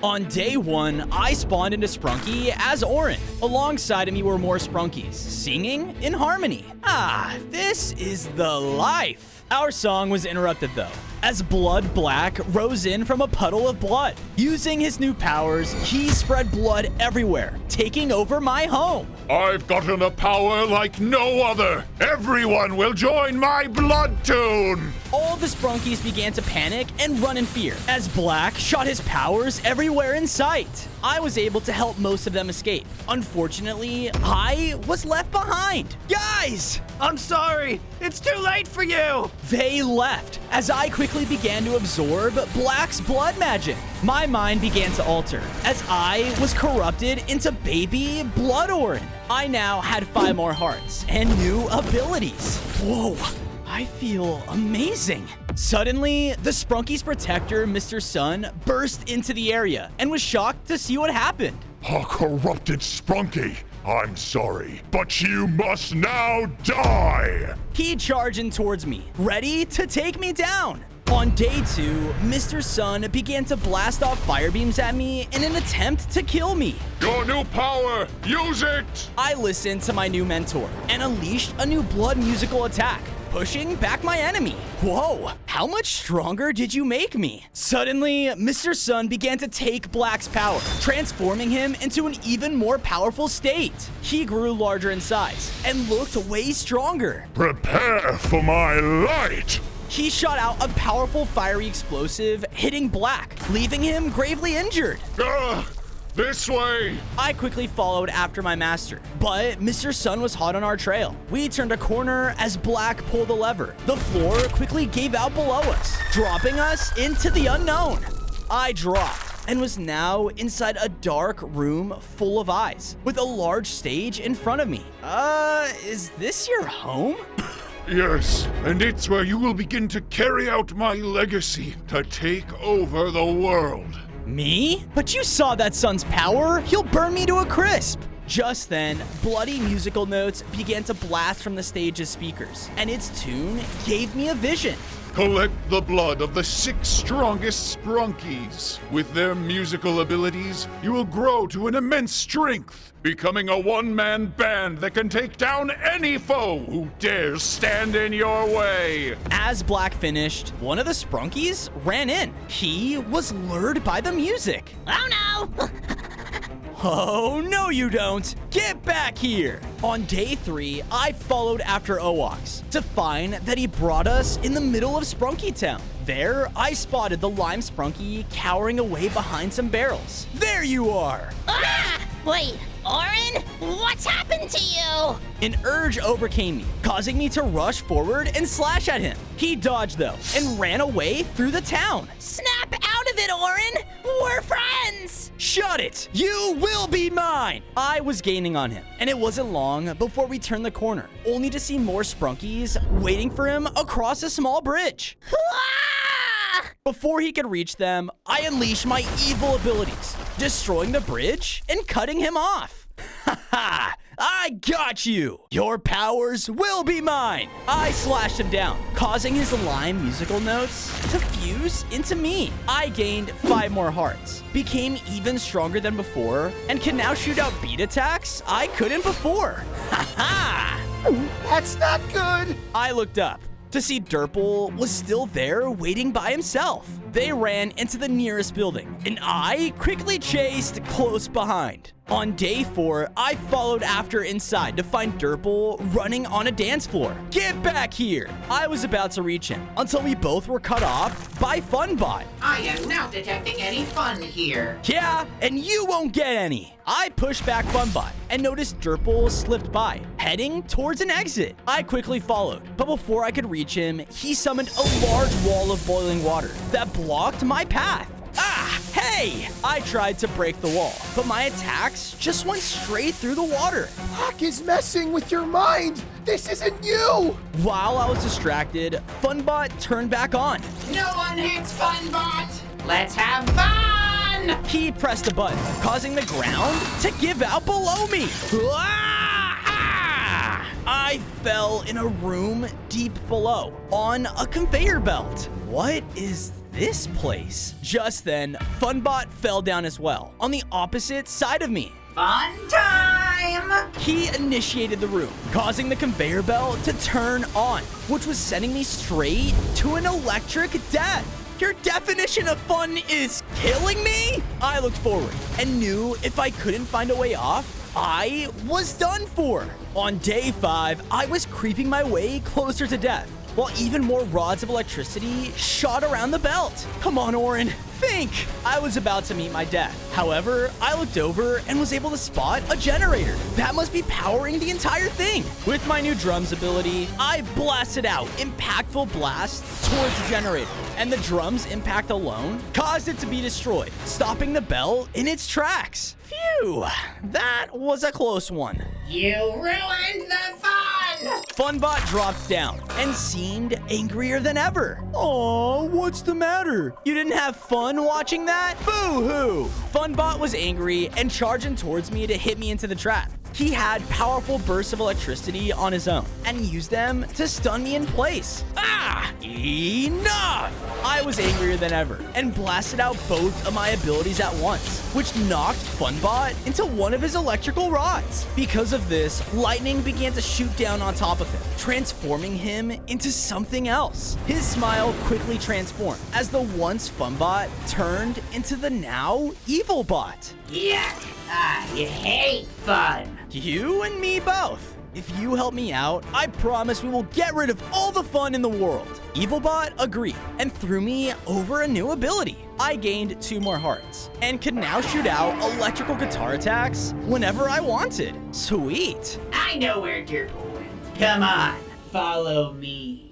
On day 1, I spawned into Sprunki as Orin. Alongside of me were more Sprunkis, singing in harmony. This is the life. Our song was interrupted though, as Blood Black rose in from a puddle of blood. Using his new powers, he spread blood everywhere, taking over my home. I've gotten a power like no other. Everyone will join my blood tune. All the Sprunkis began to panic and run in fear, as Black shot his powers everywhere in sight. I was able to help most of them escape. Unfortunately, I was left behind. Guys! I'm sorry, it's too late for you! They left, as I quickly began to absorb Black's blood magic. My mind began to alter, as I was corrupted into baby Blood Orin. I now had 5 more hearts and new abilities. Whoa, I feel amazing. Suddenly, the Sprunki's protector, Mr. Sun, burst into the area and was shocked to see what happened. A corrupted Sprunki. I'm sorry, but you must now die! He charged in towards me, ready to take me down. On day 2, Mr. Sun began to blast off fire beams at me in an attempt to kill me. Your new power, use it! I listened to my new mentor and unleashed a new blood musical attack, pushing back my enemy. Whoa, how much stronger did you make me? Suddenly, Mr. Sun began to take Black's power, transforming him into an even more powerful state. He grew larger in size and looked way stronger. Prepare for my light! He shot out a powerful fiery explosive, hitting Black, leaving him gravely injured. This way! I quickly followed after my master, but Mr. Sun was hot on our trail. We turned a corner as Black pulled the lever. The floor quickly gave out below us, dropping us into the unknown. I dropped and was now inside a dark room full of eyes, with a large stage in front of me. Is this your home? Yes, and it's where you will begin to carry out my legacy to take over the world. Me? But you saw that sun's power. He'll burn me to a crisp. Just then, bloody musical notes began to blast from the stage's speakers, and its tune gave me a vision. Collect the blood of the 6 strongest Sprunkis. With their musical abilities, you will grow to an immense strength, becoming a one-man band that can take down any foe who dares stand in your way. As Black finished, one of the Sprunkis ran in. He was lured by the music. Oh no! Oh, no you don't! Get back here! On day 3, I followed after Owox to find that he brought us in the middle of Sprunki Town. There, I spotted the lime Sprunki cowering away behind some barrels. There you are! Wait, Orin? What's happened to you? An urge overcame me, causing me to rush forward and slash at him. He dodged though, and ran away through the town. Snap out of it, Orin! We're friends! Shut it! You will be mine! I was gaining on him, and it wasn't long before we turned the corner, only to see more Sprunkis waiting for him across a small bridge. Before he could reach them, I unleashed my evil abilities, destroying the bridge and cutting him off. Ha! I got you! Your powers will be mine! I slashed him down, causing his lime musical notes to fuse into me. I gained 5 more hearts, became even stronger than before, and can now shoot out beat attacks I couldn't before. Ha! That's not good! I looked up to see Durple was still there waiting by himself. They ran into the nearest building, and I quickly chased close behind. On day 4, I followed after inside to find Durple running on a dance floor. Get back here! I was about to reach him until we both were cut off by Funbot. I am not detecting any fun here. Yeah, and you won't get any. I pushed back Funbot and noticed Durple slipped by, heading towards an exit. I quickly followed, but before I could reach him, he summoned a large wall of boiling water that blocked my path. Hey! I tried to break the wall, but my attacks just went straight through the water. Huck is messing with your mind! This isn't you! While I was distracted, Funbot turned back on. No one hates Funbot! Let's have fun! He pressed a button, causing the ground to give out below me. I fell in a room deep below, on a conveyor belt. What is this place? Just then, Funbot fell down as well, on the opposite side of me. Fun time! He initiated the room, causing the conveyor belt to turn on, which was sending me straight to an electric death. Your definition of fun is killing me? I looked forward and knew if I couldn't find a way off, I was done for. On day 5, I was creeping my way closer to death, while even more rods of electricity shot around the belt. Come on, Orin, think! I was about to meet my death. However, I looked over and was able to spot a generator. That must be powering the entire thing. With my new drums ability, I blasted out impactful blasts towards the generator, and the drum's impact alone caused it to be destroyed, stopping the belt in its tracks. Phew, that was a close one. You ruined the fun! Funbot dropped down and seemed angrier than ever. Aw, what's the matter? You didn't have fun watching that? Boo-hoo! Funbot was angry and charging towards me to hit me into the trap. He had powerful bursts of electricity on his own and used them to stun me in place. Ah! Enough! I was angrier than ever and blasted out both of my abilities at once, which knocked Funbot into one of his electrical rods. Because of this, lightning began to shoot down on top of him, transforming him into something else. His smile quickly transformed as the once Funbot turned into the now Evil Bot. Yuck! I hate fun! You and me both. If you help me out, I promise we will get rid of all the fun in the world. Evilbot agreed and threw me over a new ability. I gained 2 more hearts and could now shoot out electrical guitar attacks whenever I wanted. Sweet. I know where Dirtle went. Come on, follow me.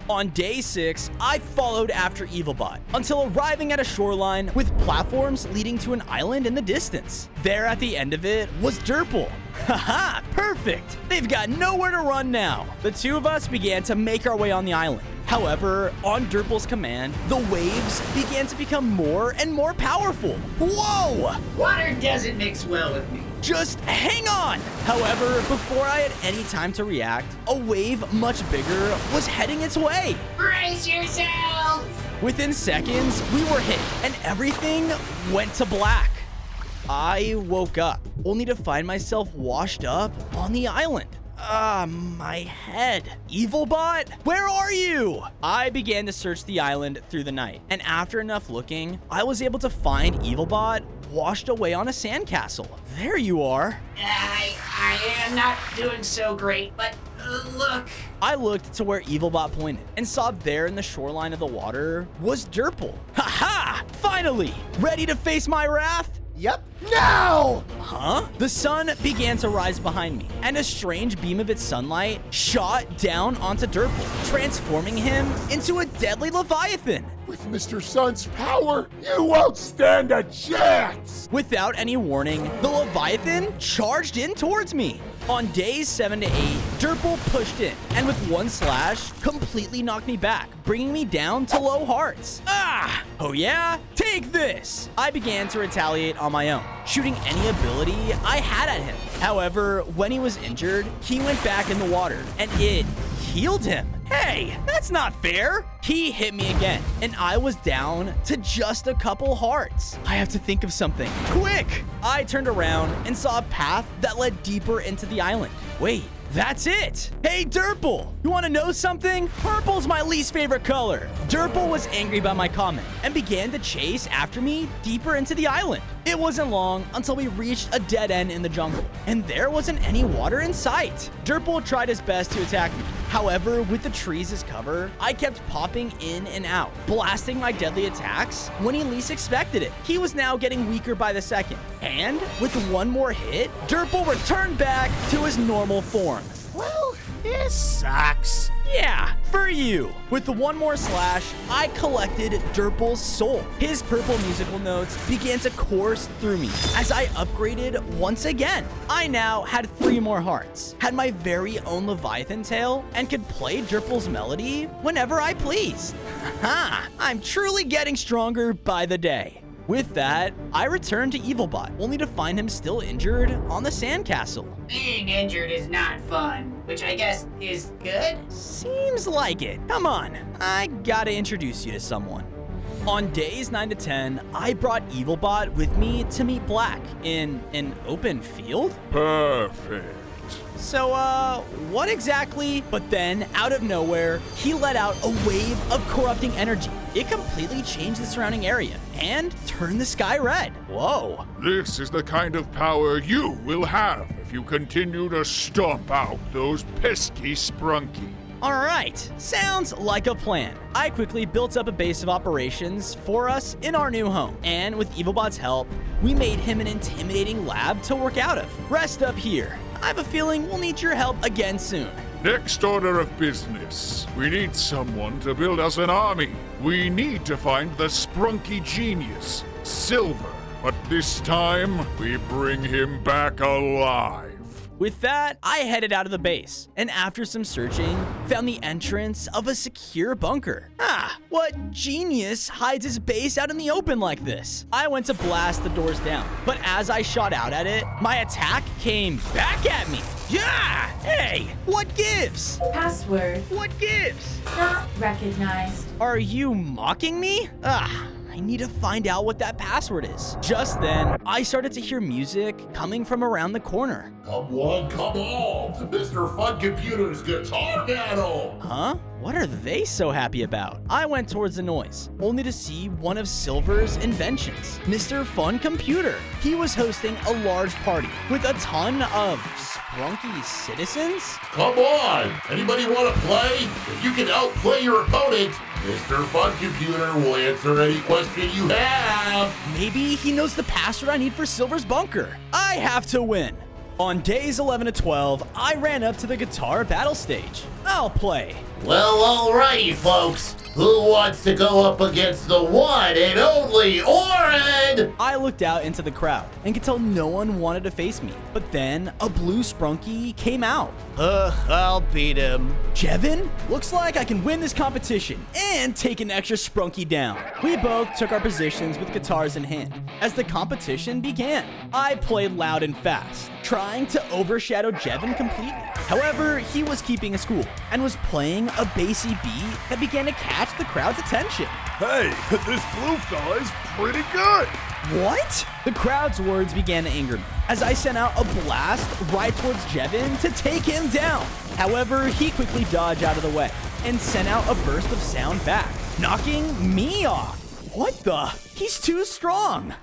On day 6, I followed after Evilbot until arriving at a shoreline with platforms leading to an island in the distance. There at the end of it was Dirtle. Haha, perfect! They've got nowhere to run now. The 2 of us began to make our way on the island. However, on Dirtle's command, the waves began to become more and more powerful. Whoa! Water doesn't mix well with me. Just hang on! However, before I had any time to react, a wave much bigger was heading its way. Brace yourself! Within seconds, we were hit, and everything went to black. I woke up, only to find myself washed up on the island. My head. Evilbot, where are you? I began to search the island through the night, and after enough looking, I was able to find Evilbot washed away on a sandcastle. There you are. I am not doing so great, but look. I looked to where Evilbot pointed and saw there in the shoreline of the water was Dirtle. Ha-ha! Finally! Ready to face my wrath? Yep. Now! Huh? The sun began to rise behind me, and a strange beam of its sunlight shot down onto Dirtle, transforming him into a deadly Leviathan. With Mr. Sun's power, you won't stand a chance! Without any warning, the Leviathan charged in towards me. On days 7 to 8, Dirtle pushed in, and with one slash, completely knocked me back, bringing me down to low hearts. Ah! Oh yeah? Take this! I began to retaliate on my own, shooting any ability I had at him. However, when he was injured, he went back in the water, and it healed him. Hey, that's not fair. He hit me again, and I was down to just a couple hearts. I have to think of something. Quick! I turned around and saw a path that led deeper into the island. Wait, that's it! Hey, Dirtle! You want to know something? Purple's my least favorite color. Dirtle was angry by my comment and began to chase after me deeper into the island. It wasn't long until we reached a dead end in the jungle, and there wasn't any water in sight. Dirtle tried his best to attack me. However, with the trees as cover, I kept popping in and out, blasting my deadly attacks when he least expected it. He was now getting weaker by the second, and with one more hit, Dirtle returned back to his normal form. Well, this sucks. Yeah, for you. With the one more slash, I collected Dirtle's soul. His purple musical notes began to course through me as I upgraded once again. I now had 3 more hearts, had my very own Leviathan tail, and could play Dirtle's melody whenever I pleased. Haha, I'm truly getting stronger by the day. With that, I returned to Evilbot, only to find him still injured on the sandcastle. Being injured is not fun, which I guess is good. Seems like it. Come on, I gotta introduce you to someone. On days 9 to 10, I brought Evilbot with me to meet Black in an open field? Perfect. So, what exactly? But then, out of nowhere, he let out a wave of corrupting energy. It completely changed the surrounding area and turned the sky red. Whoa. This is the kind of power you will have if you continue to stomp out those pesky Sprunki. All right, sounds like a plan. I quickly built up a base of operations for us in our new home, and with Evilbot's help, we made him an intimidating lab to work out of. Rest up here. I have a feeling we'll need your help again soon. Next order of business. We need someone to build us an army. We need to find the Sprunki genius, Silver. But this time, we bring him back alive. With that, I headed out of the base, and after some searching, found the entrance of a secure bunker. What genius hides his base out in the open like this? I went to blast the doors down, but as I shot out at it, my attack came back at me. Yeah! Hey, what gives? Password What gives? not recognized. Are you mocking me? I need to find out what that password is. Just then, I started to hear music coming from around the corner. Come on, to Mr. Fun Computer's guitar battle! Huh? What are they so happy about? I went towards the noise, only to see one of Silver's inventions, Mr. Fun Computer. He was hosting a large party with a ton of Sprunki citizens. Come on! Anybody want to play? If you can outplay your opponent, Mr. Fun Computer will answer any question you have. Maybe he knows the password I need for Silver's bunker. I have to win. On days 11 to 12, I ran up to the guitar battle stage. I'll play. Well, alrighty, folks. Who wants to go up against the one and only Oren? I looked out into the crowd and could tell no one wanted to face me. But then a blue Sprunki came out. I'll beat him. Jevin, looks like I can win this competition and take an extra Sprunki down. We both took our positions with guitars in hand. As the competition began, I played loud and fast, trying to overshadow Jevin completely. However, he was keeping a school and was playing a bassy beat that began to catch the crowd's attention. Hey, this blue fella's pretty good. What? The crowd's words began to anger me as I sent out a blast right towards Jevin to take him down. However, he quickly dodged out of the way and sent out a burst of sound back, knocking me off. What the? He's too strong.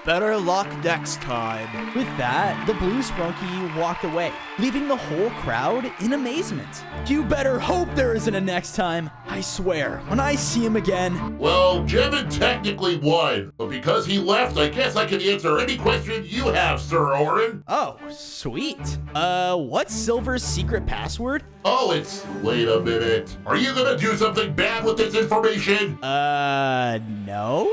Better luck next time. With that, the blue Sprunki walked away, leaving the whole crowd in amazement. You better hope there isn't a next time. I swear, when I see him again. Well, Jevin technically won, but because he left, I guess I can answer any question you have, Sir Oren. Oh, sweet. What's Silver's secret password? Oh, wait a minute. Are you gonna do something bad with this information? No?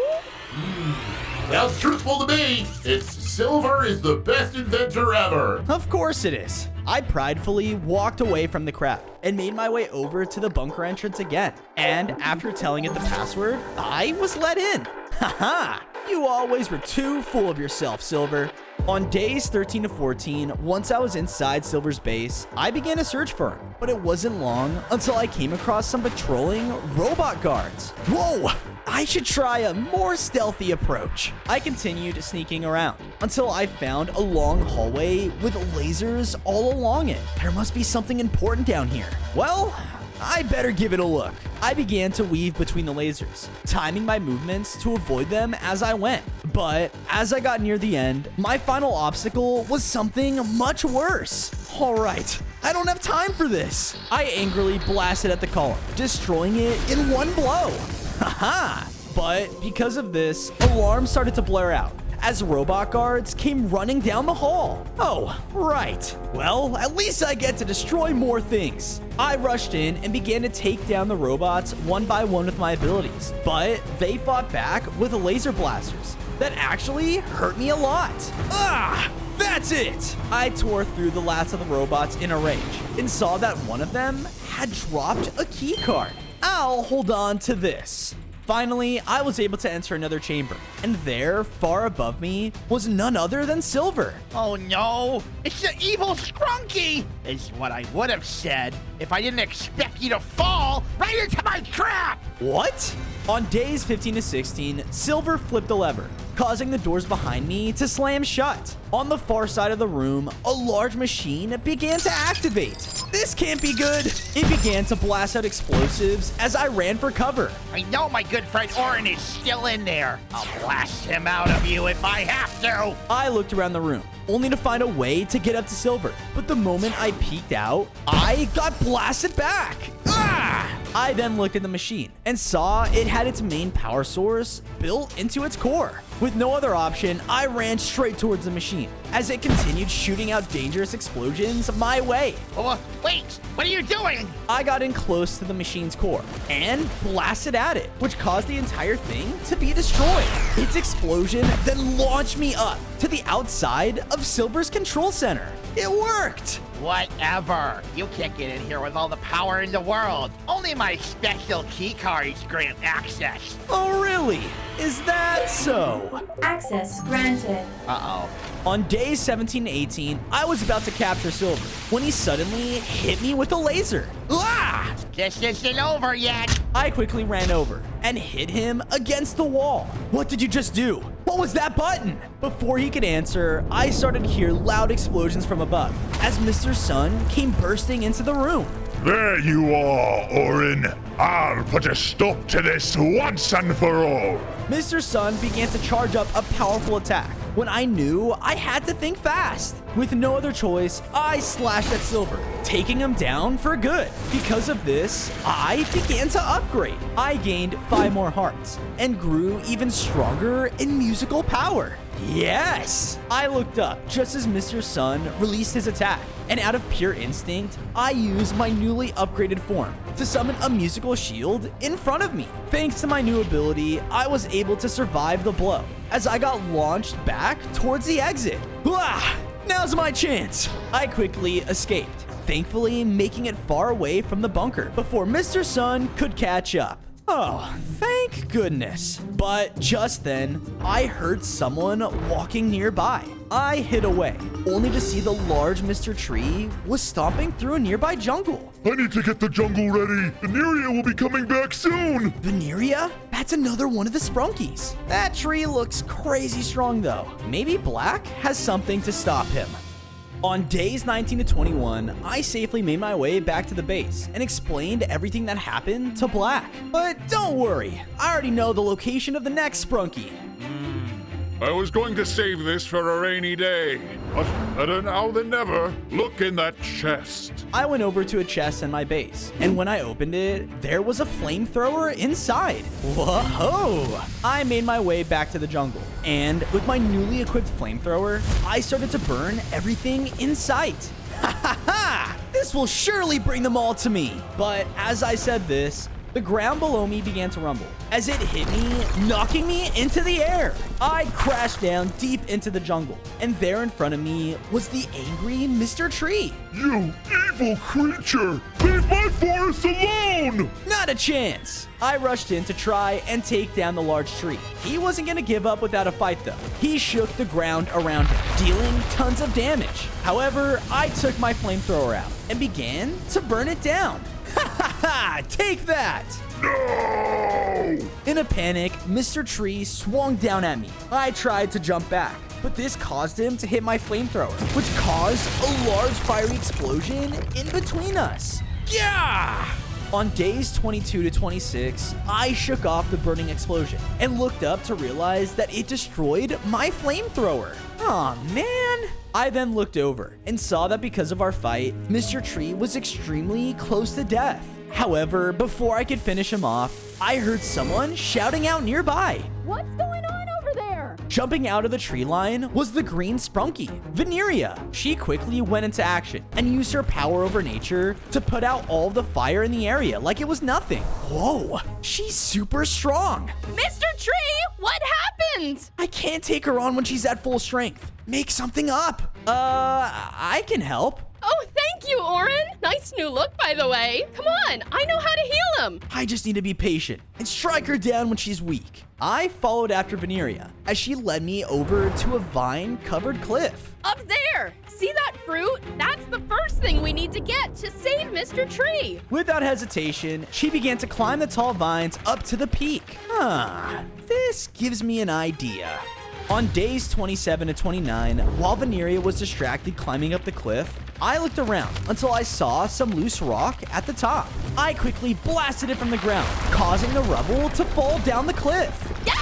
Sounds truthful to me. Silver is the best inventor ever. Of course it is. I pridefully walked away from the crowd and made my way over to the bunker entrance again. And after telling it the password, I was let in. Haha! You always were too full of yourself, Silver. On days 13 to 14, once I was inside Silver's base, I began to search for him. But it wasn't long until I came across some patrolling robot guards. Whoa! I should try a more stealthy approach. I continued sneaking around until I found a long hallway with lasers all along it. There must be something important down here. Well, I better give it a look. I began to weave between the lasers, timing my movements to avoid them as I went. But as I got near the end, my final obstacle was something much worse. All right, I don't have time for this. I angrily blasted at the column, destroying it in one blow. Haha! But because of this, alarms started to blare out as robot guards came running down the hall. Oh, right. Well, at least I get to destroy more things. I rushed in and began to take down the robots one by one with my abilities, but they fought back with laser blasters that actually hurt me a lot. That's it! I tore through the last of the robots in a rage and saw that one of them had dropped a key card. I'll hold on to this. Finally, I was able to enter another chamber, and there, far above me, was none other than Silver. Oh no, it's the evil Sprunki, is what I would have said if I didn't expect you to fall right into my trap. What? On days 15 to 16, Silver flipped a lever, causing the doors behind me to slam shut. On the far side of the room, a large machine began to activate. This can't be good. It began to blast out explosives as I ran for cover. I know my good friend Orin is still in there. I'll blast him out of you if I have to. I looked around the room, only to find a way to get up to Silver. But the moment I peeked out, I got blasted back. Ah! I then looked at the machine and saw it had its main power source built into its core. With no other option, I ran straight towards the machine as it continued shooting out dangerous explosions my way. Oh, wait, what are you doing? I got in close to the machine's core and blasted at it, which caused the entire thing to be destroyed. Its explosion then launched me up to the outside of Silver's control center. It worked! Whatever. You can't get in here with all the power in the world. Only my special key cards grant access. Oh, really? Is that so? Access granted. Uh-oh. On days 17 to 18, I was about to capture Silver when he suddenly hit me with a laser. Ah! This isn't over yet. I quickly ran over and hit him against the wall. What did you just do? What was that button? Before he could answer, I started to hear loud explosions from above as Mr. Sun came bursting into the room. There you are, Orin. I'll put a stop to this once and for all. Mr. Sun began to charge up a powerful attack when I knew I had to think fast. With no other choice, I slashed at Silver, taking him down for good. Because of this, I began to upgrade. I gained 5 more hearts and grew even stronger in musical power. Yes! I looked up just as Mr. Sun released his attack, and out of pure instinct, I used my newly upgraded form to summon a musical shield in front of me. Thanks to my new ability, I was able to survive the blow as I got launched back towards the exit. Ah, now's my chance. I quickly escaped, thankfully making it far away from the bunker before Mr. Sun could catch up. Oh, thank goodness. But just then, I heard someone walking nearby. I hid away, only to see the large Mr. Tree was stomping through a nearby jungle. I need to get the jungle ready. Veneria will be coming back soon. Veneria? That's another one of the Sprunkis. That tree looks crazy strong though. Maybe Black has something to stop him. On days 19 to 21, I safely made my way back to the base and explained everything that happened to Black. But don't worry, I already know the location of the next Sprunki. I was going to save this for a rainy day, but better now than never. Look in that chest. I went over to a chest in my base, and when I opened it, there was a flamethrower inside. Whoa! I made my way back to the jungle, and with my newly equipped flamethrower, I started to burn everything in sight. Ha ha ha! This will surely bring them all to me. But as I said this, the ground below me began to rumble as it hit me, knocking me into the air. I crashed down deep into the jungle, and there in front of me was the angry Mr. Tree. You evil creature! Leave my forest alone! Not a chance. I rushed in to try and take down the large tree. He wasn't gonna give up without a fight though. He shook the ground around him, dealing tons of damage. However, I took my flamethrower out and began to burn it down. Ha ha ha! Take that! No! In a panic, Mr. Tree swung down at me. I tried to jump back, but this caused him to hit my flamethrower, which caused a large fiery explosion in between us. Yeah! On days 22 to 26, I shook off the burning explosion and looked up to realize that it destroyed my flamethrower. Aw, man. I then looked over and saw that because of our fight, Mr. Tree was extremely close to death. However, before I could finish him off, I heard someone shouting out nearby. What's going on over there? Jumping out of the tree line was the green Sprunki, Veneria. She quickly went into action and used her power over nature to put out all of the fire in the area like it was nothing. Whoa, she's super strong. Mr. Tree, what happened? I can't take her on when she's at full strength. Make something up. I can help. Oh, thank you, Orin. Nice new look, by the way. Come on, I know how to heal him. I just need to be patient and strike her down when she's weak. I followed after Veneria as she led me over to a vine-covered cliff. Up there. See that fruit? That's the first thing we need to get to save Mr. Tree. Without hesitation, she began to climb the tall vines up to the peak. This gives me an idea. On days 27 to 29, while Veneria was distracted climbing up the cliff, I looked around until I saw some loose rock at the top. I quickly blasted it from the ground, causing the rubble to fall down the cliff. Yeah,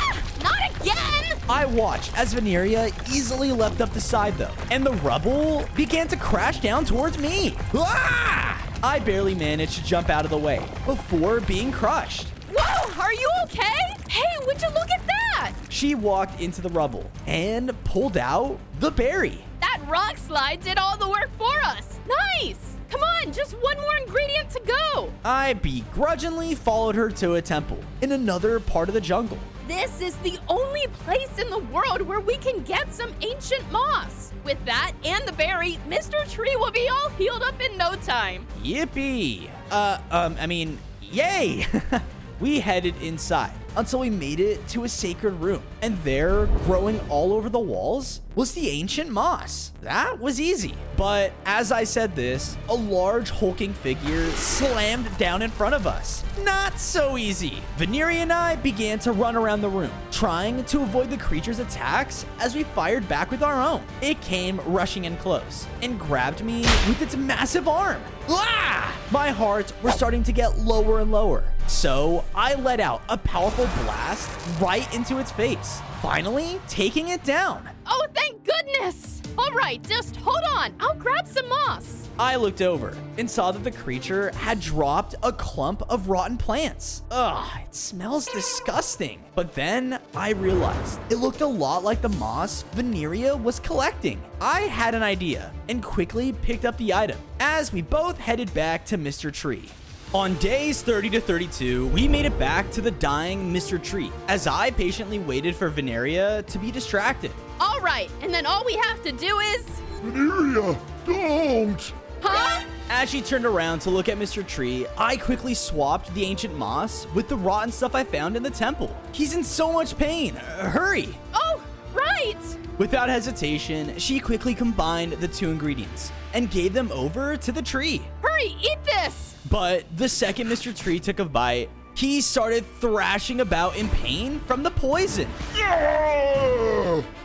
not again. I watched as Veneria easily leapt up the side though, and the rubble began to crash down towards me. Ah! I barely managed to jump out of the way before being crushed. Whoa, are you okay? Hey, would you look at that? She walked into the rubble and pulled out the berry. That rock slide did all the work for us. Nice. Come on, just one more ingredient to go. I begrudgingly followed her to a temple in another part of the jungle. This is the only place in the world where we can get some ancient moss. With that and the berry, Mr. Tree will be all healed up in no time. Yippee. Yay. We headed inside until we made it to a sacred room. And there, growing all over the walls, was the ancient moss. That was easy. But as I said this, a large hulking figure slammed down in front of us. Not so easy. Veneria and I began to run around the room, trying to avoid the creature's attacks as we fired back with our own. It came rushing in close and grabbed me with its massive arm. Ah! My heart was starting to get lower and lower. So I let out a powerful blast right into its face, finally taking it down. Oh, thank goodness. All right, just hold on. I'll grab some moss. I looked over and saw that the creature had dropped a clump of rotten plants. Ugh, it smells disgusting. But then I realized it looked a lot like the moss Veneria was collecting. I had an idea and quickly picked up the item as we both headed back to Mr. Tree. On days 30 to 32, we made it back to the dying Mr. Tree as I patiently waited for Veneria to be distracted. All right, and then all we have to do is... Veneria, don't! Huh? As she turned around to look at Mr. Tree, I quickly swapped the ancient moss with the rotten stuff I found in the temple. He's in so much pain. Hurry! Oh, right! Without hesitation, she quickly combined the two ingredients and gave them over to the tree. Hurry, eat this! But the second Mr. Tree took a bite, he started thrashing about in pain from the poison.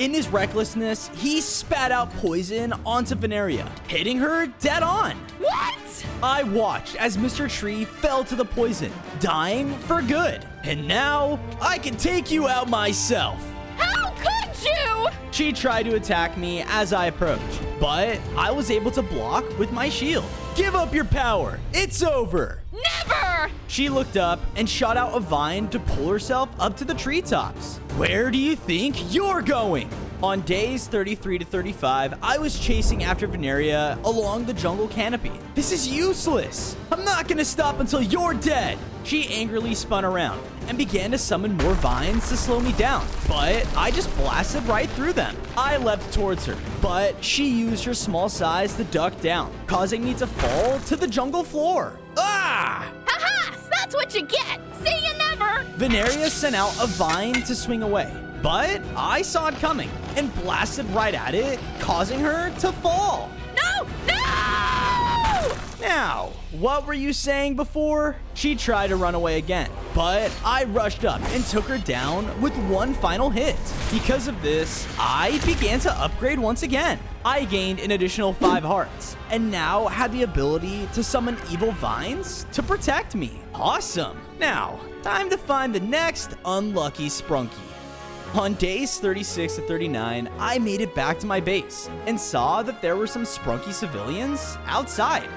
In his recklessness, he spat out poison onto Veneria, hitting her dead on. What? I watched as Mr. Tree fell to the poison, dying for good. And now, I can take you out myself. How could you? She tried to attack me as I approached, but I was able to block with my shield. Give up your power. It's over. Never! She looked up and shot out a vine to pull herself up to the treetops. Where do you think you're going? On days 33 to 35, I was chasing after Veneria along the jungle canopy. This is useless. I'm not gonna stop until you're dead. She angrily spun around and began to summon more vines to slow me down, but I just blasted right through them. I leapt towards her, but she used her small size to duck down, causing me to fall to the jungle floor. Ah! Ha-ha! That's what you get! See you never! Veneria sent out a vine to swing away, but I saw it coming and blasted right at it, causing her to fall. No! No! Now, what were you saying before? She tried to run away again, but I rushed up and took her down with one final hit. Because of this, I began to upgrade once again. I gained an additional 5 hearts, and now had the ability to summon evil vines to protect me. Awesome! Now, time to find the next unlucky Sprunki. On days 36 to 39, I made it back to my base and saw that there were some Sprunki civilians outside.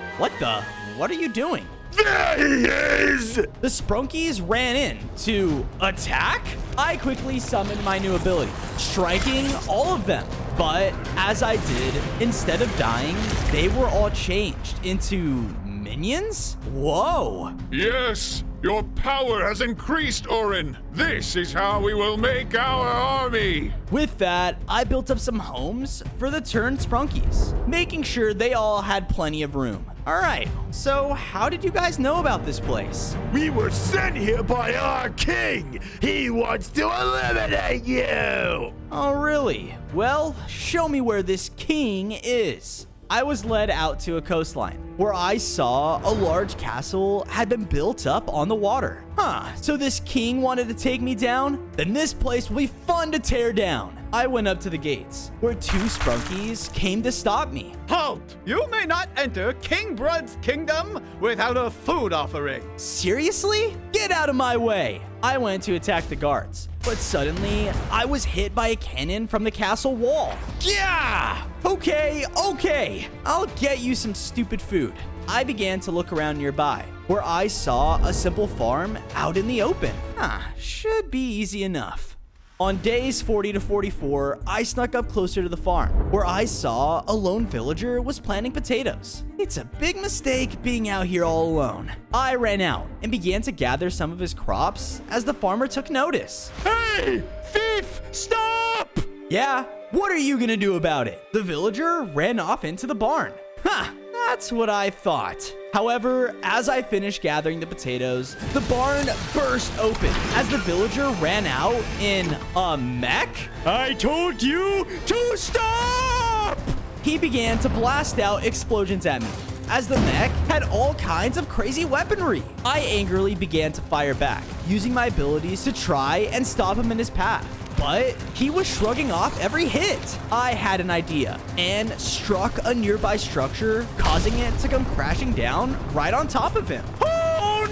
What are you doing? There he is! The Sprunkis ran in to attack? I quickly summoned my new ability, striking all of them. But as I did, instead of dying, they were all changed into minions? Whoa! Yes, Your power has increased, Orin. This is how we will make our army. With that, I built up some homes for the turned Sprunkis, making sure they all had plenty of room. All right, so how did you guys know about this place? We were sent here by our king. He wants to eliminate you. Oh, really? Well, show me where this king is. I was led out to a coastline where I saw a large castle had been built up on the water. So this king wanted to take me down? Then this place will be fun to tear down. I went up to the gates where 2 Sprunkis came to stop me. Halt! You may not enter King Blood's kingdom without a food offering. Seriously? Get out of my way! I went to attack the guards, but suddenly I was hit by a cannon from the castle wall. Yeah! Okay, I'll get you some stupid food. I began to look around nearby, where I saw a simple farm out in the open. Should be easy enough. On days 40 to 44, I snuck up closer to the farm, where I saw a lone villager was planting potatoes. It's a big mistake being out here all alone. I ran out and began to gather some of his crops as the farmer took notice. Hey, thief, stop! Yeah, what are you gonna do about it? The villager ran off into the barn. That's what I thought. However, as I finished gathering the potatoes, the barn burst open as the villager ran out in a mech. I told you to stop! He began to blast out explosions at me, as the mech had all kinds of crazy weaponry. I angrily began to fire back, using my abilities to try and stop him in his path. But he was shrugging off every hit. I had an idea and struck a nearby structure, causing it to come crashing down right on top of him. Oh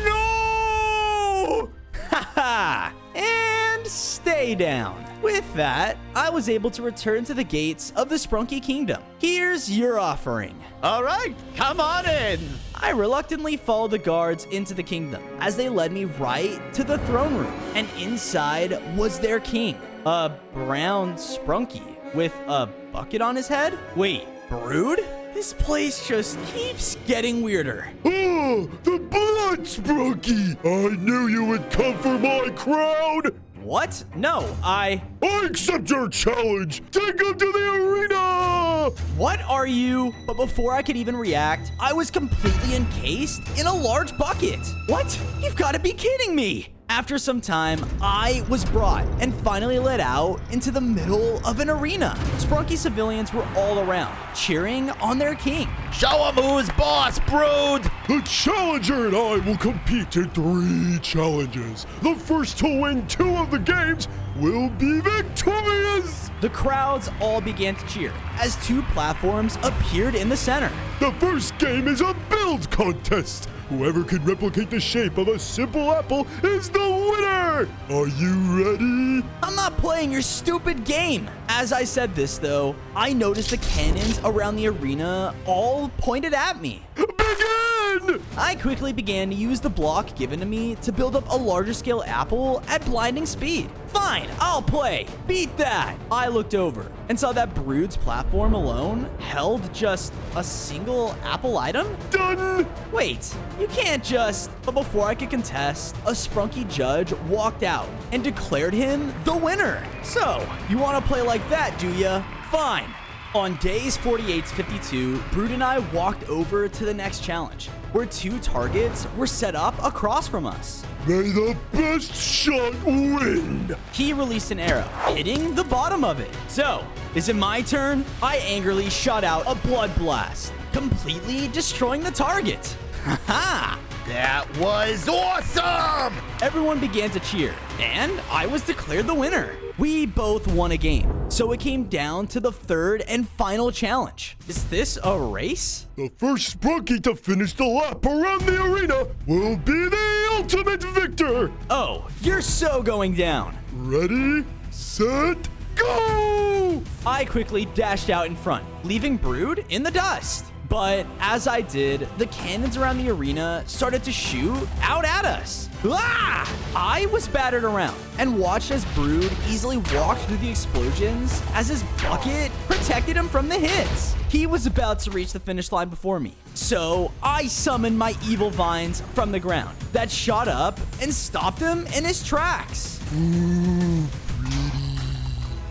no! Haha! And stay down. With that, I was able to return to the gates of the Sprunki Kingdom. Here's your offering. All right, come on in. I reluctantly followed the guards into the kingdom as they led me right to the throne room. And inside was their king, a brown Sprunki with a bucket on his head. Wait, Brood? This place just keeps getting weirder. Oh, the Blood Sprunki! I knew you would come for my crown! What? No, I accept your challenge! Take him to the arena! What are you? But before I could even react, I was completely encased in a large bucket. What? You've got to be kidding me! After some time, I was brought and finally led out into the middle of an arena. Sprunky civilians were all around, cheering on their king. Show him who's boss, Brood! The challenger and I will compete in 3 challenges. The first to win 2 of the games will be victorious! The crowds all began to cheer as 2 platforms appeared in the center. The first game is a build contest. Whoever can replicate the shape of a simple apple is the winner! Are you ready? I'm not playing your stupid game. As I said this, though, I noticed the cannons around the arena all pointed at me. Begin! I quickly began to use the block given to me to build up a larger scale apple at blinding speed. Fine, I'll play. Beat that. I looked over and saw that Brood's platform alone held just a single apple item. Done! Wait, you can't just... But before I could contest, a Sprunky judge walked out and declared him the winner. So, you want to play like that, do ya? Fine. On days 48 to 52, Brood and I walked over to the next challenge, where 2 targets were set up across from us. May the best shot win! He released an arrow, hitting the bottom of it. So, is it my turn? I angrily shot out a blood blast, completely destroying the target. Haha! That was awesome! Everyone began to cheer, and I was declared the winner. We both won a game, so it came down to the 3rd and final challenge. Is this a race? The first Sprunky to finish the lap around the arena will be the ultimate victor! Oh, you're so going down. Ready, set, go! I quickly dashed out in front, leaving Brood in the dust. But as I did, the cannons around the arena started to shoot out at us. Ah! I was battered around and watched as Brood easily walked through the explosions as his bucket protected him from the hits. He was about to reach the finish line before me. So I summoned my evil vines from the ground that shot up and stopped him in his tracks.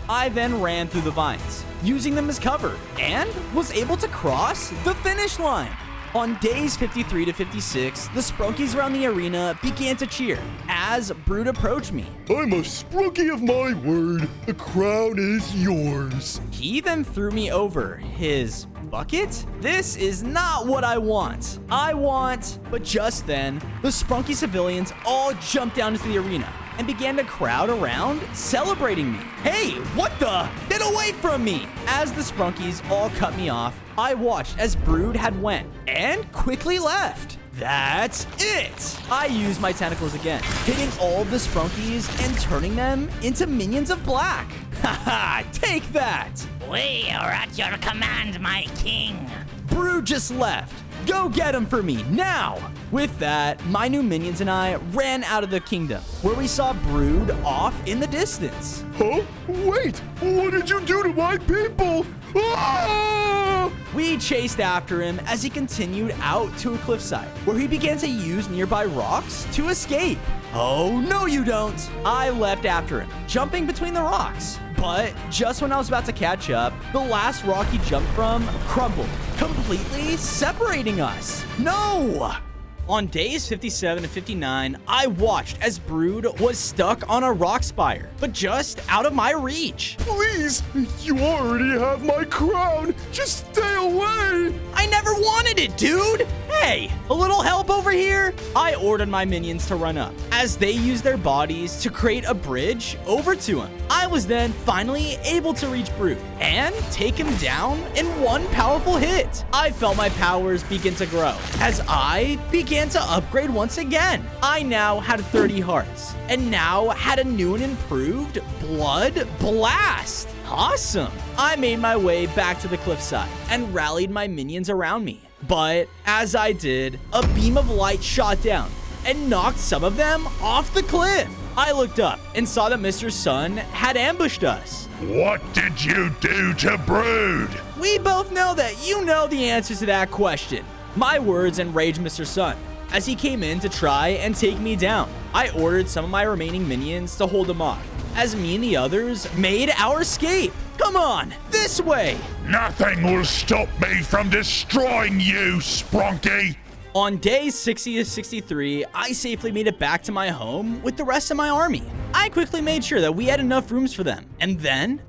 I then ran through the vines, using them as cover, and was able to cross the finish line. On days 53 to 56, the Sprunkis around the arena began to cheer as Brood approached me. I'm a Sprunki of my word. The crown is yours. He then threw me over his bucket? This is not what I want. But just then, the Sprunki civilians all jumped down into the arena and began to crowd around, celebrating me. Hey, what the? Get away from me! As the Sprunkis all cut me off, I watched as Brood had went and quickly left. That's it! I used my tentacles again, hitting all of the Sprunkis and turning them into minions of black. Haha, take that! We are at your command, my king. Brood just left. Go get him for me, now! With that, my new minions and I ran out of the kingdom, where we saw Brood off in the distance. Huh? Wait! What did you do to my people? Ah! We chased after him as he continued out to a cliffside, where he began to use nearby rocks to escape. Oh, no you don't! I leapt after him, jumping between the rocks. But just when I was about to catch up, the last rock he jumped from crumbled, completely separating us. No! On days 57 and 59, I watched as Brood was stuck on a rock spire, but just out of my reach. Please, you already have my crown. Just stay away. I never wanted it, dude. Hey, a little help over here? I ordered my minions to run up as they used their bodies to create a bridge over to him. I was then finally able to reach Brood and take him down in one powerful hit. I felt my powers begin to grow as I began to upgrade once again. I now had 30 hearts and now had a new and improved Blood Blast. Awesome. I made my way back to the cliffside and rallied my minions around me. But as I did, a beam of light shot down and knocked some of them off the cliff. I looked up and saw that Mr. Sun had ambushed us. What did you do to Brood? We both know that you know the answer to that question. My words enraged Mr. Sun as he came in to try and take me down. I ordered some of my remaining minions to hold him off as me and the others made our escape. Come on, this way. Nothing will stop me from destroying you, Sprunki. On days 60 to 63, I safely made it back to my home with the rest of my army. I quickly made sure that we had enough rooms for them. And then...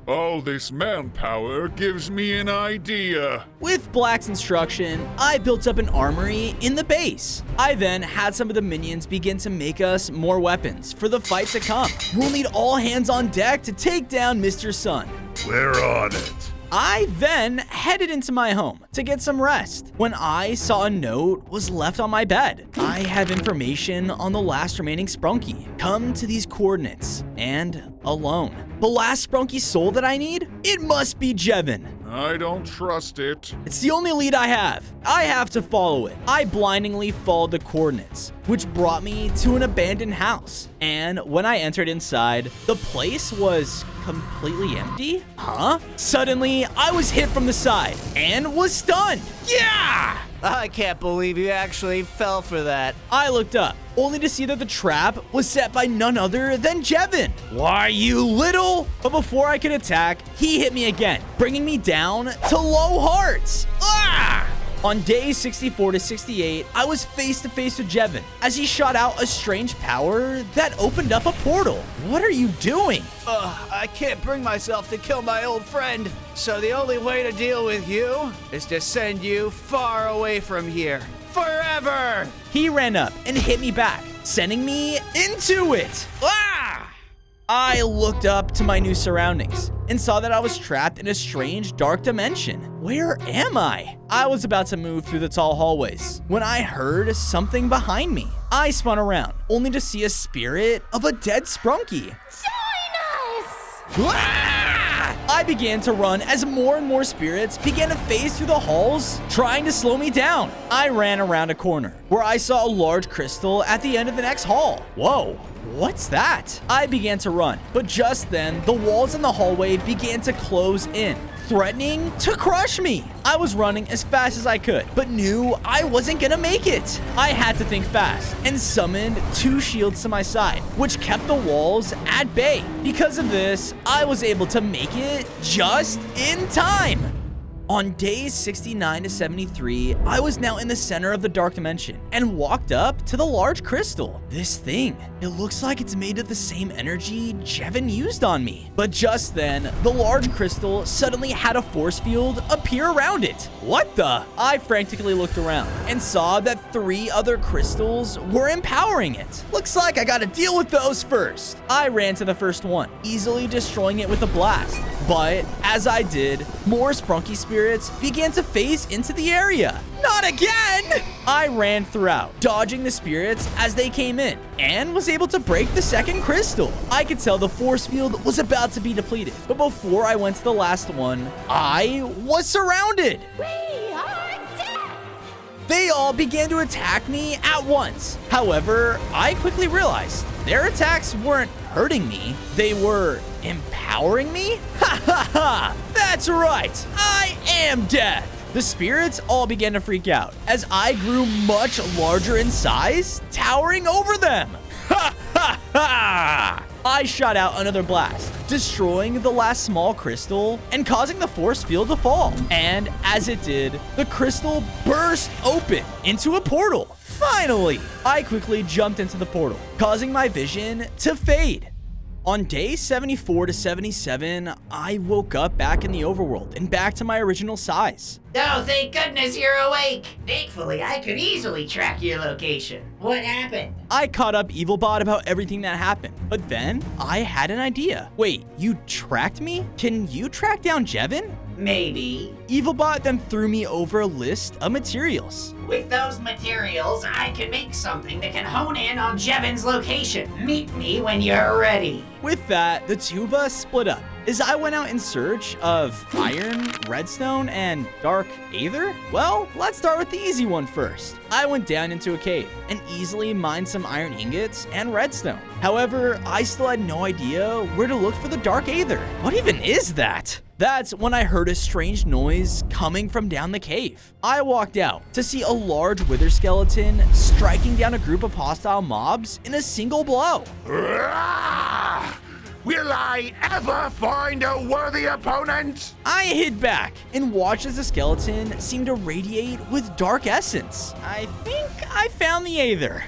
All this manpower gives me an idea. With Black's instruction, I built up an armory in the base. I then had some of the minions begin to make us more weapons for the fight to come. We'll need all hands on deck to take down Mr. Sun. We're on it. I then headed into my home to get some rest when I saw a note was left on my bed. I have information on the last remaining Sprunki. Come to these coordinates and alone. The last Sprunki soul that I need? It must be Jevin. I don't trust it. It's the only lead I have. I have to follow it. I blindingly followed the coordinates, which brought me to an abandoned house. And when I entered inside, the place was completely empty. Huh? Suddenly, I was hit from the side and was stunned. Yeah! I can't believe you actually fell for that. I looked up, only to see that the trap was set by none other than Jevin. Why, you little? But before I could attack, he hit me again, bringing me down to low hearts. Ah! On days 64 to 68, I was face to face with Jevin as he shot out a strange power that opened up a portal. What are you doing? I can't bring myself to kill my old friend, so the only way to deal with you is to send you far away from here. Forever! He ran up and hit me back, sending me into it. Ah! I looked up to my new surroundings and saw that I was trapped in a strange dark dimension. Where am I? I was about to move through the tall hallways when I heard something behind me. I spun around, only to see a spirit of a dead Sprunki. Join us! Ah! I began to run as more and more spirits began to phase through the halls, trying to slow me down. I ran around a corner where I saw a large crystal at the end of the next hall. Whoa. What's that? I began to run, but just then, the walls in the hallway began to close in, threatening to crush me. I was running as fast as I could, but knew I wasn't gonna make it. I had to think fast and summoned 2 shields to my side, which kept the walls at bay. Because of this, I was able to make it just in time. On days 69 to 73, I was now in the center of the dark dimension and walked up to the large crystal. This thing, it looks like it's made of the same energy Jevin used on me. But just then, the large crystal suddenly had a force field appear around it. What the? I frantically looked around and saw that 3 other crystals were empowering it. Looks like I gotta deal with those first. I ran to the first one, easily destroying it with a blast. But as I did, more Sprunky spirits began to phase into the area. Not again! I ran throughout, dodging the spirits as they came in, and was able to break the second crystal. I could tell the force field was about to be depleted, but before I went to the last one, I was surrounded. We are dead! They all began to attack me at once. However, I quickly realized their attacks weren't hurting me, they were empowering me? Ha ha ha! That's right! I am death! The spirits all began to freak out as I grew much larger in size, towering over them. Ha ha ha! I shot out another blast, destroying the last small crystal and causing the force field to fall. And as it did, the crystal burst open into a portal. Finally, I quickly jumped into the portal, causing my vision to fade. On day 74 to 77, I woke up back in the overworld and back to my original size. Oh, thank goodness you're awake. Thankfully, I could easily track your location. What happened? I caught up Evilbot about everything that happened, but then I had an idea. Wait, you tracked me? Can you track down Jevin? Maybe. Evilbot then threw me over a list of materials. With those materials, I can make something that can hone in on Jevin's location. Meet me when you're ready. With that, the 2 of us split up as I went out in search of iron, redstone, and dark aether. Well, let's start with the easy one first. I went down into a cave and easily mined some iron ingots and redstone. However, I still had no idea where to look for the dark aether. What even is that? That's when I heard a strange noise coming from down the cave. I walked out to see a large wither skeleton striking down a group of hostile mobs in a single blow. Will I ever find a worthy opponent? I hid back and watched as the skeleton seemed to radiate with dark essence. I think I found the aether.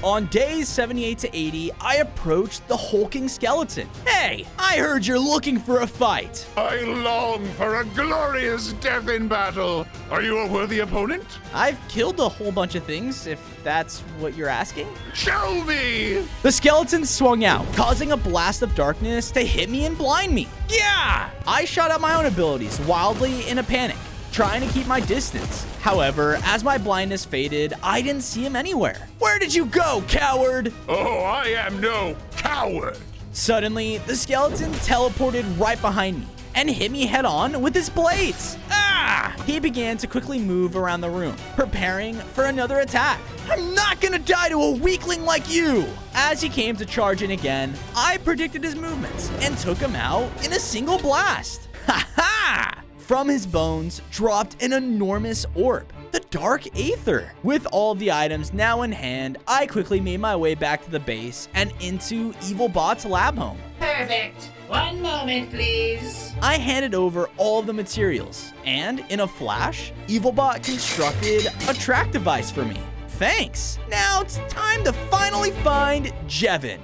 On days 78 to 80, I approached the hulking skeleton. Hey, I heard you're looking for a fight. I long for a glorious death in battle. Are you a worthy opponent? I've killed a whole bunch of things, if that's what you're asking. Show me! The skeleton swung out, causing a blast of darkness to hit me and blind me. Yeah! I shot out my own abilities wildly in a panic, trying to keep my distance. However, as my blindness faded, I didn't see him anywhere. Where did you go, coward? Oh, I am no coward. Suddenly, the skeleton teleported right behind me and hit me head on with his blades. Ah! He began to quickly move around the room, preparing for another attack. I'm not gonna die to a weakling like you! As he came to charge in again, I predicted his movements and took him out in a single blast. Ha ha! From his bones dropped an enormous orb, the dark aether. With all of the items now in hand, I quickly made my way back to the base and into Evilbot's lab home. Perfect. One moment, please. I handed over all of the materials, and in a flash, Evilbot constructed a track device for me. Thanks. Now it's time to finally find Jevin.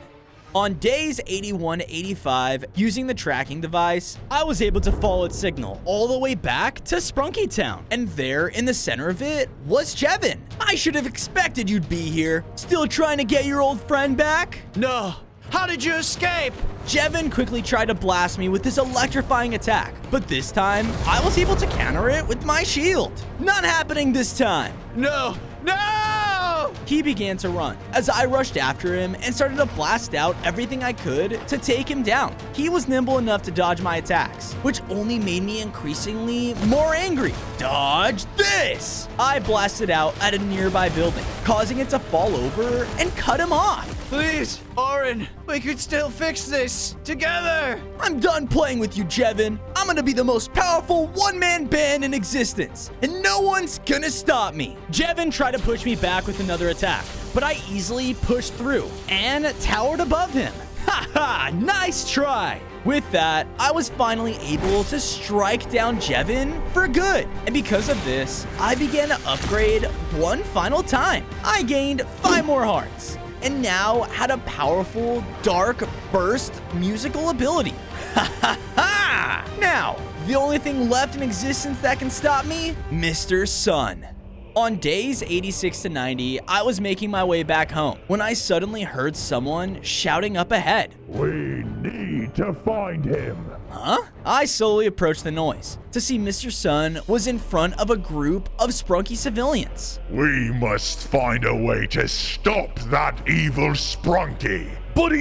On days 81 to 85, using the tracking device, I was able to follow its signal all the way back to Sprunky Town. And there, in the center of it, was Jevin. I should have expected you'd be here. Still trying to get your old friend back? No. How did you escape? Jevin quickly tried to blast me with this electrifying attack, but this time, I was able to counter it with my shield. Not happening this time. No. No! he began to run, as I rushed after him and started to blast out everything I could to take him down. He was nimble enough to dodge my attacks, which only made me increasingly more angry. Dodge this! I blasted out at a nearby building, causing it to fall over and cut him off. Please, Orin, we could still fix this together. I'm done playing with you, Jevin. I'm gonna be the most powerful one-man band in existence, and no one's gonna stop me. Jevin tried to push me back with another attack, but I easily pushed through and towered above him. Ha ha! Nice try! With that, I was finally able to strike down Jevin for good. And because of this, I began to upgrade one final time. I gained 5 more hearts, and now had a powerful dark burst musical ability. Ha ha ha! Now, the only thing left in existence that can stop me, Mr. Sun. On days 86 to 90, I was making my way back home when I suddenly heard someone shouting up ahead. We need to find him. Huh? I slowly approached the noise to see Mr. Sun was in front of a group of Sprunky civilians. We must find a way to stop that evil Sprunki. But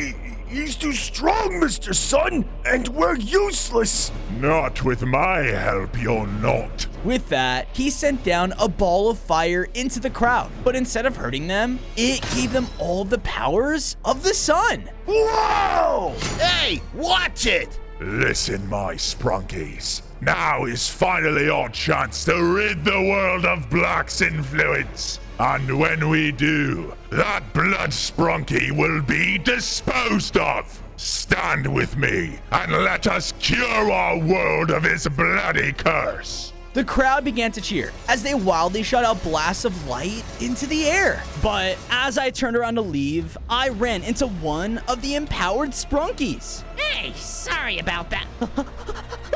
he's too strong, Mr. Sun, and we're useless. Not with my help, you're not. With that, he sent down a ball of fire into the crowd, but instead of hurting them, it gave them all the powers of the sun. Whoa! Hey, watch it! Listen, my Sprunkis. Now is finally our chance to rid the world of Black's influence. And when we do, that Blood Sprunki will be disposed of. Stand with me and let us cure our world of his bloody curse. The crowd began to cheer as they wildly shot out blasts of light into the air. But as I turned around to leave, I ran into one of the empowered Sprunkis. Hey, sorry about that.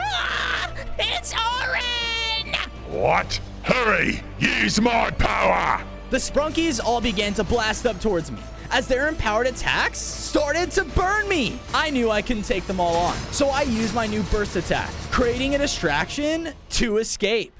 Ah, it's Orin! What? Hurry! Use my power! The Sprunkis all began to blast up towards me as their empowered attacks started to burn me. I knew I couldn't take them all on, so I used my new burst attack, creating a distraction to escape.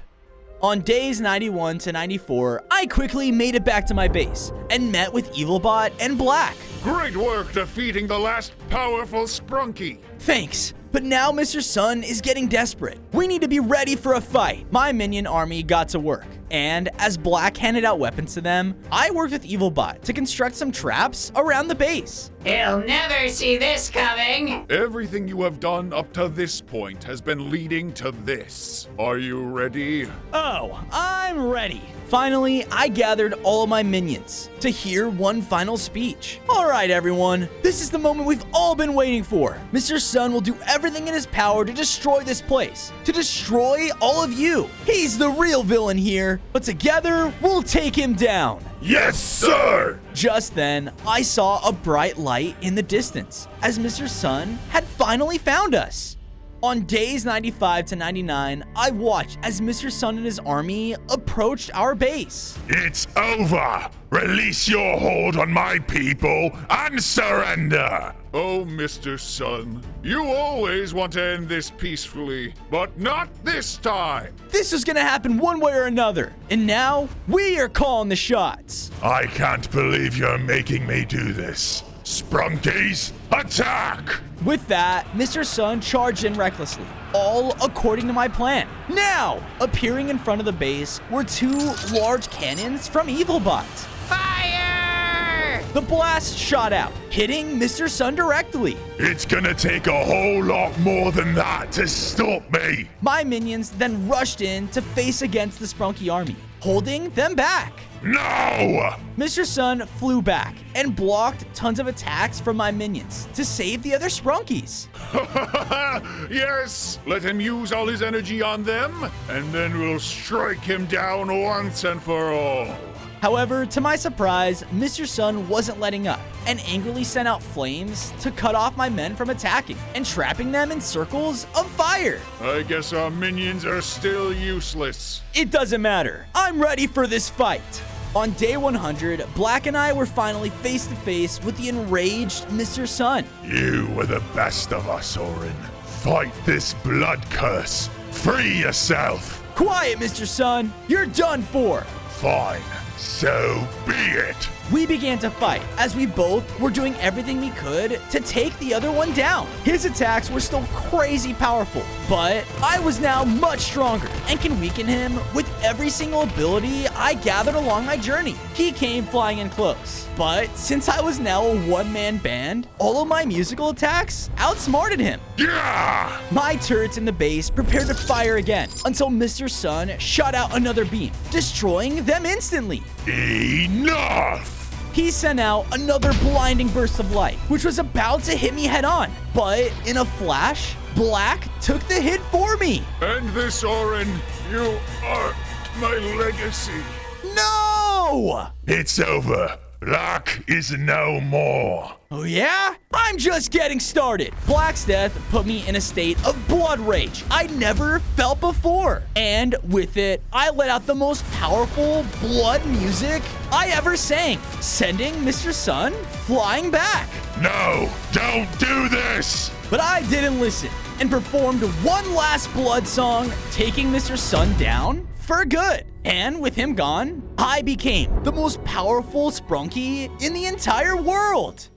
On days 91 to 94, I quickly made it back to my base and met with Evilbot and Black. Great work defeating the last powerful Sprunki. Thanks, but now Mr. Sun is getting desperate. We need to be ready for a fight. My minion army got to work, and as Black handed out weapons to them, I worked with Evilbot to construct some traps around the base. He'll never see this coming. Everything you have done up to this point has been leading to this. Are you ready? Oh, I'm ready. Finally, I gathered all of my minions to hear one final speech. All right, everyone, this is the moment we've all been waiting for. Mr. Sun will do everything in his power to destroy this place, to destroy all of you. He's the real villain here, but together, we'll take him down. Yes, sir! Just then, I saw a bright light in the distance, as Mr. Sun had finally found us. On days 95 to 99, I watched as Mr. Sun and his army approached our base. It's over! Release your hold on my people and surrender! Oh, Mr. Sun, you always want to end this peacefully, but not this time! This was gonna happen one way or another, and now we are calling the shots. I can't believe you're making me do this. Sprunkis, attack! With that, Mr. Sun charged in recklessly, all according to my plan. Now, appearing in front of the base were 2 large cannons from Evilbot. Fire! The blast shot out, hitting Mr. Sun directly. It's gonna take a whole lot more than that to stop me. My minions then rushed in to face against the Sprunky army, holding them back. No! Mr. Sun flew back and blocked tons of attacks from my minions to save the other Sprunkis. Yes! Let him use all his energy on them, and then we'll strike him down once and for all. However, to my surprise, Mr. Sun wasn't letting up and angrily sent out flames to cut off my men from attacking and trapping them in circles of fire. I guess our minions are still useless. It doesn't matter. I'm ready for this fight. On day 100, Black and I were finally face to face with the enraged Mr. Sun. You were the best of us, Orin. Fight this blood curse. Free yourself. Quiet, Mr. Sun. You're done for. Fine. So be it. We began to fight as we both were doing everything we could to take the other one down. His attacks were still crazy powerful, but I was now much stronger and can weaken him with every single ability I gathered along my journey. He came flying in close, but since I was now a one-man band, all of my musical attacks outsmarted him. Yeah! My turrets in the base prepared to fire again until Mr. Sun shot out another beam, destroying them instantly. Enough! He sent out another blinding burst of light, which was about to hit me head on. But in a flash, Black took the hit for me. And this, Orin, you are my legacy. No! It's over. Black is no more. Oh yeah? I'm just getting started. Black's death put me in a state of blood rage I never felt before. And with it, I let out the most powerful blood music I ever sang, sending Mr. Sun flying back. No, don't do this! But I didn't listen and performed one last blood song, taking Mr. Sun down for good. And with him gone, I became the most powerful Sprunki in the entire world.